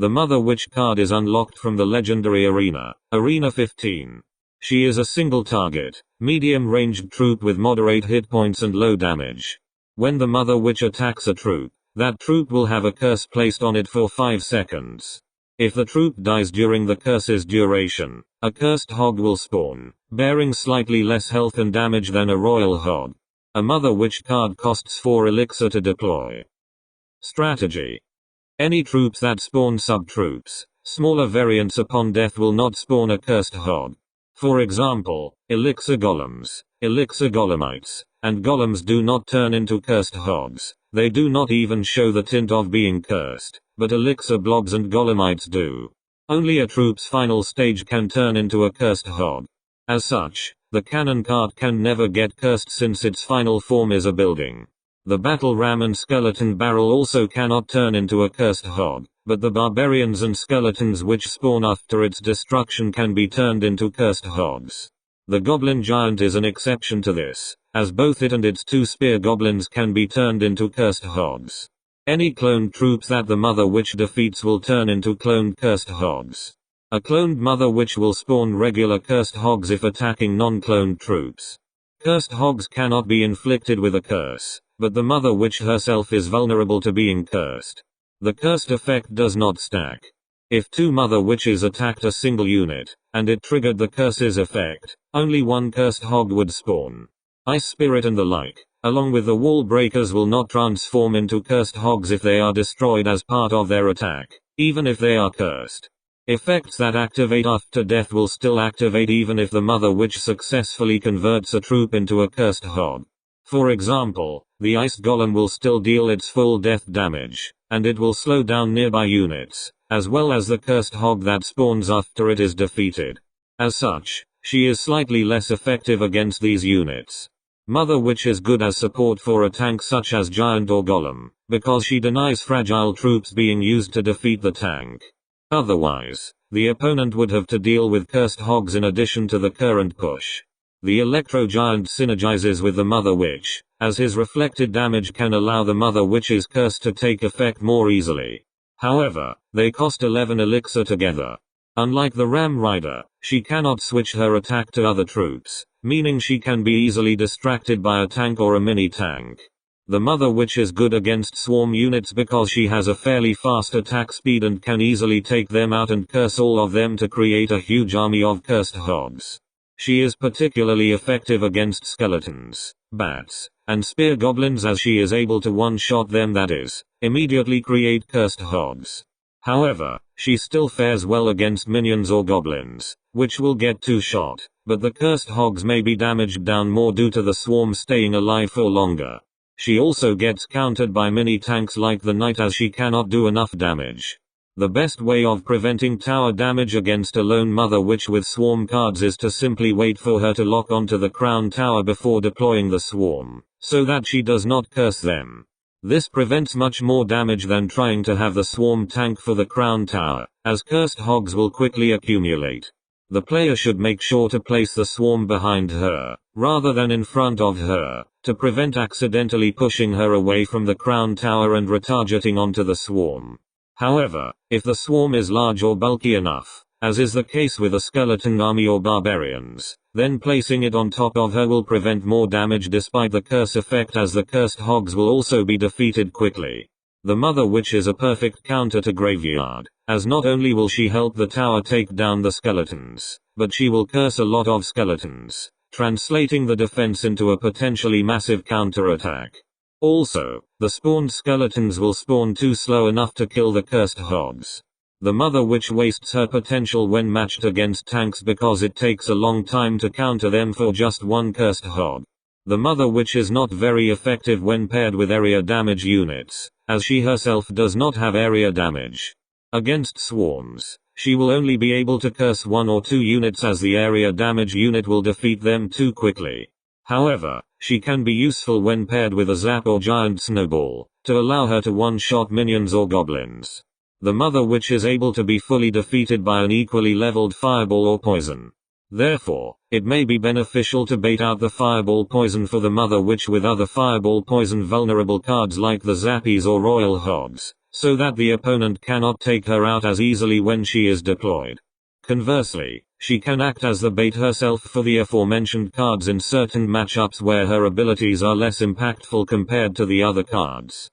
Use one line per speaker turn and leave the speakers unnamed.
The Mother Witch card is unlocked from the legendary arena, Arena 15. She is a single target, medium-ranged troop with moderate hit points and low damage. When the Mother Witch attacks a troop, that troop will have a curse placed on it for 5 seconds. If the troop dies during the curse's duration, a cursed hog will spawn, bearing slightly less health and damage than a royal hog. A Mother Witch card costs 4 elixir to deploy. Strategy. Any troops that spawn sub-troops, smaller variants upon death will not spawn a cursed hog. For example, elixir golems, elixir golemites, and golems do not turn into cursed hogs. They do not even show the tint of being cursed, but elixir blobs and golemites do. Only a troop's final stage can turn into a cursed hog. As such, the cannon card can never get cursed since its final form is a building. The battle ram and skeleton barrel also cannot turn into a cursed hog, but the barbarians and skeletons which spawn after its destruction can be turned into cursed hogs. The goblin giant is an exception to this, as both it and its 2 spear goblins can be turned into cursed hogs. Any cloned troops that the Mother Witch defeats will turn into cloned cursed hogs. A cloned Mother Witch will spawn regular cursed hogs if attacking non-cloned troops. Cursed hogs cannot be inflicted with a curse, but the Mother Witch herself is vulnerable to being cursed. The cursed effect does not stack. If 2 Mother Witches attacked a single unit, and it triggered the curse's effect, only 1 cursed hog would spawn. Ice Spirit and the like, along with the wall breakers, will not transform into cursed hogs if they are destroyed as part of their attack, even if they are cursed. Effects that activate after death will still activate even if the Mother Witch successfully converts a troop into a cursed hog. For example, the Ice Golem will still deal its full death damage, and it will slow down nearby units, as well as the cursed hog that spawns after it is defeated. As such, she is slightly less effective against these units. Mother Witch is good as support for a tank such as Giant or Golem, because she denies fragile troops being used to defeat the tank. Otherwise, the opponent would have to deal with cursed hogs in addition to the current push. The Electro Giant synergizes with the Mother Witch, as his reflected damage can allow the Mother Witch's curse to take effect more easily. However, they cost 11 elixir together. Unlike the Ram Rider, she cannot switch her attack to other troops, meaning she can be easily distracted by a tank or a mini-tank. The Mother Witch is good against swarm units because she has a fairly fast attack speed and can easily take them out and curse all of them to create a huge army of cursed hogs. She is particularly effective against skeletons, bats, and spear goblins as she is able to one-shot them, that is, immediately create cursed hogs. However, she still fares well against minions or goblins, which will get 2-shot, but the cursed hogs may be damaged down more due to the swarm staying alive for longer. She also gets countered by mini-tanks like the Knight as she cannot do enough damage. The best way of preventing tower damage against a lone Mother Witch with swarm cards is to simply wait for her to lock onto the crown tower before deploying the swarm, so that she does not curse them. This prevents much more damage than trying to have the swarm tank for the crown tower, as cursed hogs will quickly accumulate. The player should make sure to place the swarm behind her, rather than in front of her, to prevent accidentally pushing her away from the crown tower and retargeting onto the swarm. However, if the swarm is large or bulky enough, as is the case with a skeleton army or barbarians, then placing it on top of her will prevent more damage despite the curse effect, as the cursed hogs will also be defeated quickly. The Mother Witch is a perfect counter to Graveyard, as not only will she help the tower take down the skeletons, but she will curse a lot of skeletons, translating the defense into a potentially massive counterattack. Also, the spawned skeletons will spawn too slow enough to kill the cursed hogs. The Mother Witch wastes her potential when matched against tanks because it takes a long time to counter them for just one cursed hog. The Mother Witch is not very effective when paired with area damage units, as she herself does not have area damage. Against swarms, she will only be able to curse 1 or 2 units as the area damage unit will defeat them too quickly. However, she can be useful when paired with a zap or giant snowball, to allow her to one-shot minions or goblins. The Mother Witch is able to be fully defeated by an equally leveled fireball or poison. Therefore, it may be beneficial to bait out the fireball poison for the Mother Witch with other fireball poison vulnerable cards like the Zappies or Royal Hogs, so that the opponent cannot take her out as easily when she is deployed. Conversely, she can act as the bait herself for the aforementioned cards in certain matchups where her abilities are less impactful compared to the other cards.